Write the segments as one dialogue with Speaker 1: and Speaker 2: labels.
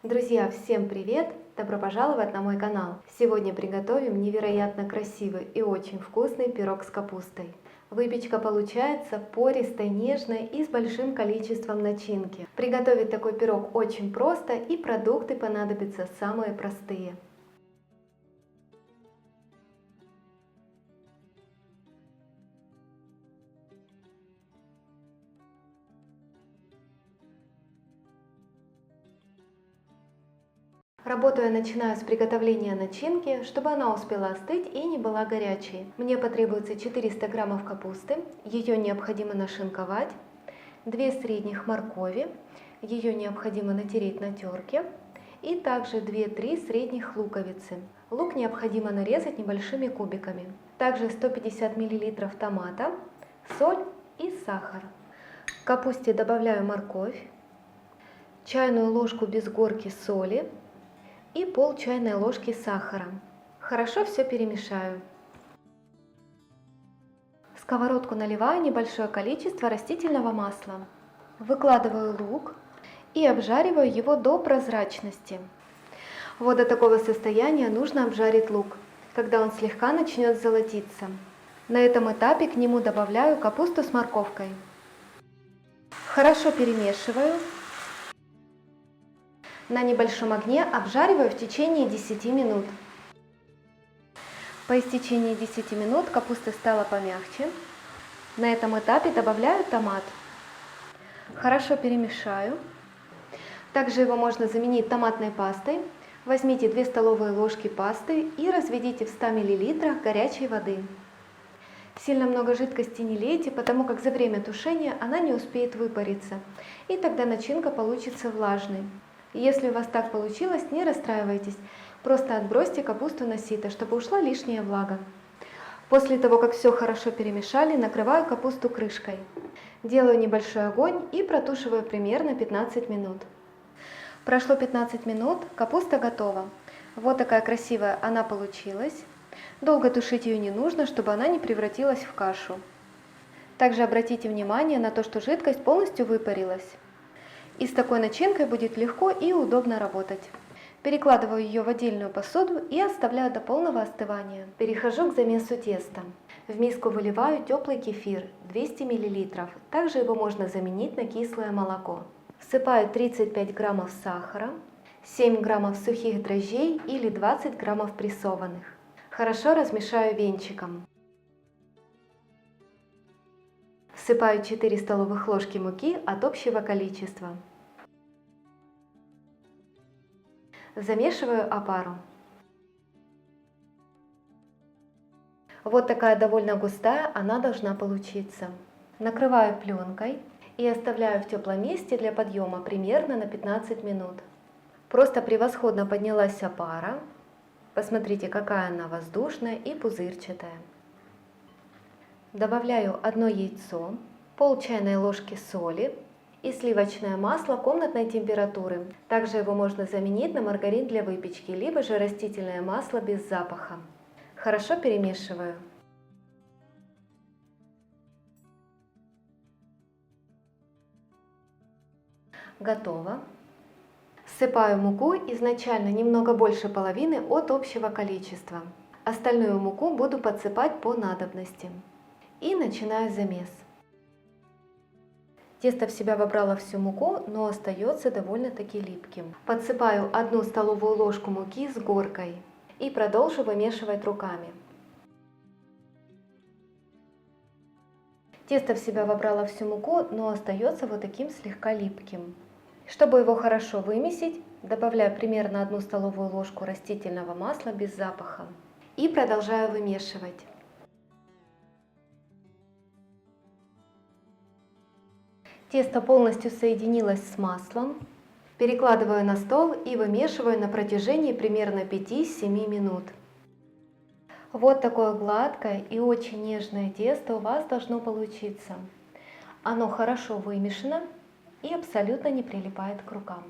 Speaker 1: Друзья, всем привет! Добро пожаловать на мой канал! Сегодня приготовим невероятно красивый и очень вкусный пирог с капустой. Выпечка получается пористой, нежной и с большим количеством начинки. Приготовить такой пирог очень просто, и продукты понадобятся самые простые. Работу я начинаю с приготовления начинки, чтобы она успела остыть и не была горячей. Мне потребуется 400 граммов капусты, ее необходимо нашинковать, 2 средних моркови, ее необходимо натереть на терке, и также 2-3 средних луковицы. Лук необходимо нарезать небольшими кубиками. Также 150 мл томата, соль и сахар. К капусте добавляю морковь, чайную ложку без горки соли и пол чайной ложки сахара. Хорошо все перемешаю. В сковородку наливаю небольшое количество растительного масла. Выкладываю лук и обжариваю его до прозрачности. Вот до такого состояния нужно обжарить лук, когда он слегка начнет золотиться. На этом этапе к нему добавляю капусту с морковкой. Хорошо перемешиваю. На небольшом огне обжариваю в течение 10 минут. По истечении 10 минут капуста стала помягче. На этом этапе добавляю томат. Хорошо перемешаю. Также его можно заменить томатной пастой. Возьмите 2 столовые ложки пасты и разведите в 100 мл горячей воды. Сильно много жидкости не лейте, потому как за время тушения она не успеет выпариться, и тогда начинка получится влажной. Если у вас так получилось, не расстраивайтесь, просто отбросьте капусту на сито, чтобы ушла лишняя влага. После того, как все хорошо перемешали, накрываю капусту крышкой. Делаю небольшой огонь и протушиваю примерно 15 минут. Прошло 15 минут, капуста готова. Вот такая красивая она получилась. Долго тушить ее не нужно, чтобы она не превратилась в кашу. Также обратите внимание на то, что жидкость полностью выпарилась. И с такой начинкой будет легко и удобно работать. Перекладываю ее в отдельную посуду и оставляю до полного остывания. Перехожу к замесу теста. В миску выливаю теплый кефир 200 мл. Также его можно заменить на кислое молоко. Всыпаю 35 граммов сахара, 7 граммов сухих дрожжей или 20 граммов прессованных. Хорошо размешаю венчиком. Всыпаю 4 столовых ложки муки от общего количества. Замешиваю опару. Вот такая довольно густая она должна получиться. Накрываю пленкой и оставляю в теплом месте для подъема примерно на 15 минут. Просто превосходно поднялась опара. Посмотрите, какая она воздушная и пузырчатая. Добавляю 1 яйцо, пол чайной ложки соли и сливочное масло комнатной температуры. Также его можно заменить на маргарин для выпечки, либо же растительное масло без запаха. Хорошо перемешиваю. Готово. Всыпаю муку изначально немного больше половины от общего количества. Остальную муку буду подсыпать по надобности. И начинаю замес. Тесто в себя вобрало всю муку, но остается довольно-таки липким. Подсыпаю 1 столовую ложку муки с горкой и продолжу вымешивать руками. Тесто в себя вобрало всю муку, но остается вот таким слегка липким. Чтобы его хорошо вымесить, добавляю примерно 1 столовую ложку растительного масла без запаха и продолжаю вымешивать. Тесто полностью соединилось с маслом. Перекладываю на стол и вымешиваю на протяжении примерно 5-7 минут. Вот такое гладкое и очень нежное тесто у вас должно получиться. Оно хорошо вымешано и абсолютно не прилипает к рукам.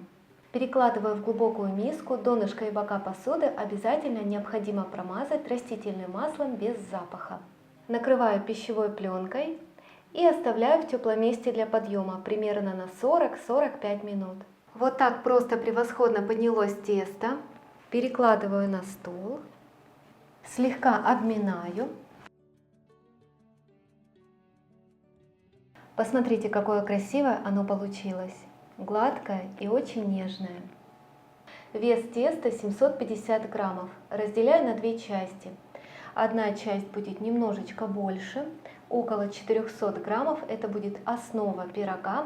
Speaker 1: Перекладываю в глубокую миску, донышко и бока посуды обязательно необходимо промазать растительным маслом без запаха. Накрываю пищевой пленкой и оставляю в теплом месте для подъема примерно на 40-45 минут. Вот так просто превосходно поднялось тесто. Перекладываю на стол, слегка обминаю. Посмотрите, какое красивое оно получилось. Гладкое и очень нежное. Вес теста 750 граммов. Разделяю на две части. Одна часть будет немножечко больше, около 400 граммов. Это будет основа пирога.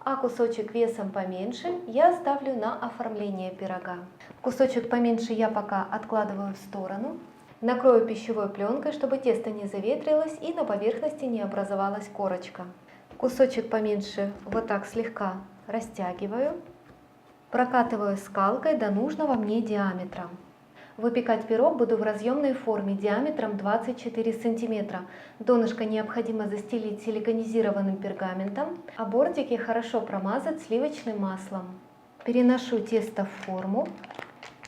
Speaker 1: А кусочек весом поменьше я оставлю на оформление пирога. Кусочек поменьше я пока откладываю в сторону. Накрою пищевой пленкой, чтобы тесто не заветрилось и на поверхности не образовалась корочка. Кусочек поменьше вот так слегка растягиваю. Прокатываю скалкой до нужного мне диаметра. Выпекать пирог буду в разъемной форме диаметром 24 см. Донышко необходимо застелить силиконизированным пергаментом, а бортики хорошо промазать сливочным маслом. Переношу тесто в форму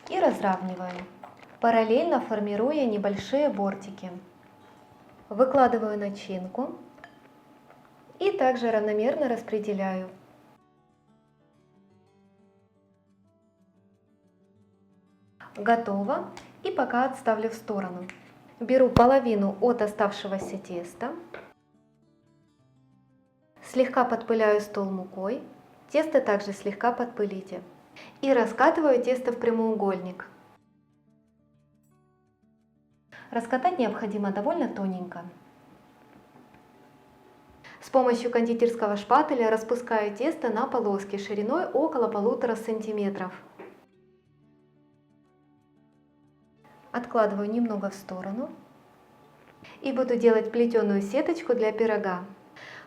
Speaker 1: и разравниваю, параллельно формируя небольшие бортики. Выкладываю начинку и также равномерно распределяю. Готово. И пока отставлю в сторону. Беру половину от оставшегося теста. Слегка подпыляю стол мукой. Тесто также слегка подпылите. И раскатываю тесто в прямоугольник. Раскатать необходимо довольно тоненько. С помощью кондитерского шпателя распускаю тесто на полоски шириной около 1,5 см. Откладываю немного в сторону и буду делать плетеную сеточку для пирога.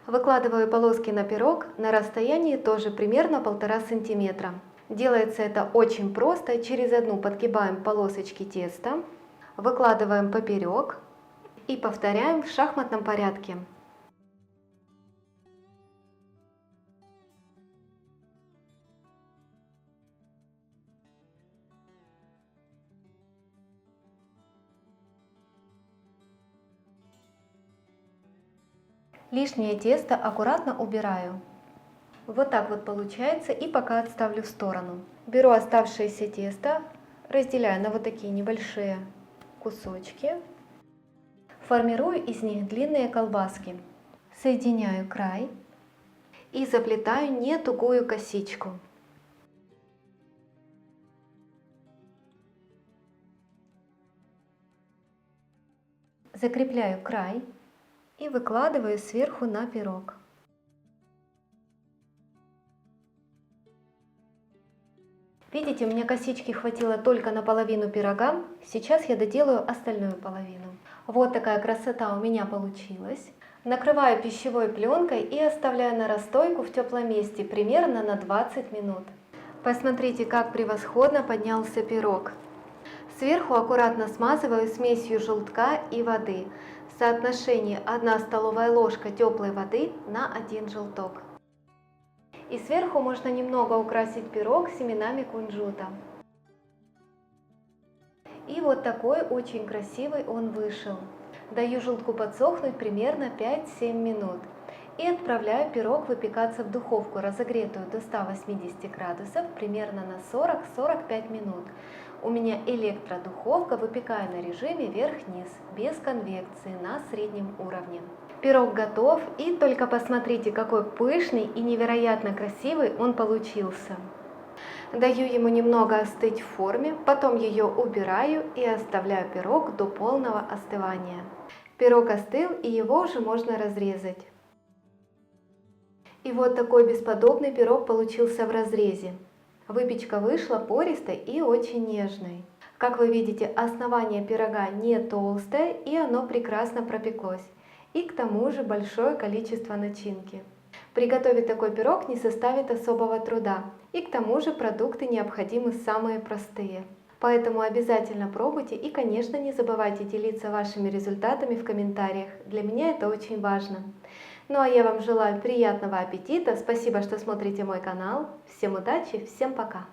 Speaker 1: Выкладываю полоски на пирог на расстоянии тоже примерно 1,5 см. Делается это очень просто. Через одну подгибаем полосочки теста, выкладываем поперек и повторяем в шахматном порядке. Лишнее тесто аккуратно убираю. Вот так вот получается, и пока отставлю в сторону. Беру оставшееся тесто, разделяю на вот такие небольшие кусочки. Формирую из них длинные колбаски. Соединяю край и заплетаю не тугую косичку. Закрепляю край и выкладываю сверху на пирог. Видите, у меня косички хватило только на половину пирога. Сейчас я доделаю остальную половину. Вот такая красота у меня получилась. Накрываю пищевой пленкой и оставляю на расстойку в теплом месте примерно на 20 минут. Посмотрите, как превосходно поднялся пирог. Сверху аккуратно смазываю смесью желтка и воды. В соотношении 1 столовая ложка теплой воды на 1 желток. И сверху можно немного украсить пирог семенами кунжута. И вот такой очень красивый он вышел. Даю желтку подсохнуть примерно 5-7 минут. И отправляю пирог выпекаться в духовку, разогретую до 180 градусов, примерно на 40-45 минут. У меня электродуховка, выпекаю на режиме верх-низ, без конвекции, на среднем уровне. Пирог готов, и только посмотрите, какой пышный и невероятно красивый он получился. Даю ему немного остыть в форме, потом ее убираю и оставляю пирог до полного остывания. Пирог остыл, и его уже можно разрезать. И вот такой бесподобный пирог получился в разрезе. Выпечка вышла пористой и очень нежной. Как вы видите, основание пирога не толстое, и оно прекрасно пропеклось. И к тому же большое количество начинки. Приготовить такой пирог не составит особого труда. И к тому же продукты необходимы самые простые. Поэтому обязательно пробуйте и, конечно, не забывайте делиться вашими результатами в комментариях. Для меня это очень важно. Ну а я вам желаю приятного аппетита. Спасибо, что смотрите мой канал. Всем удачи, всем пока!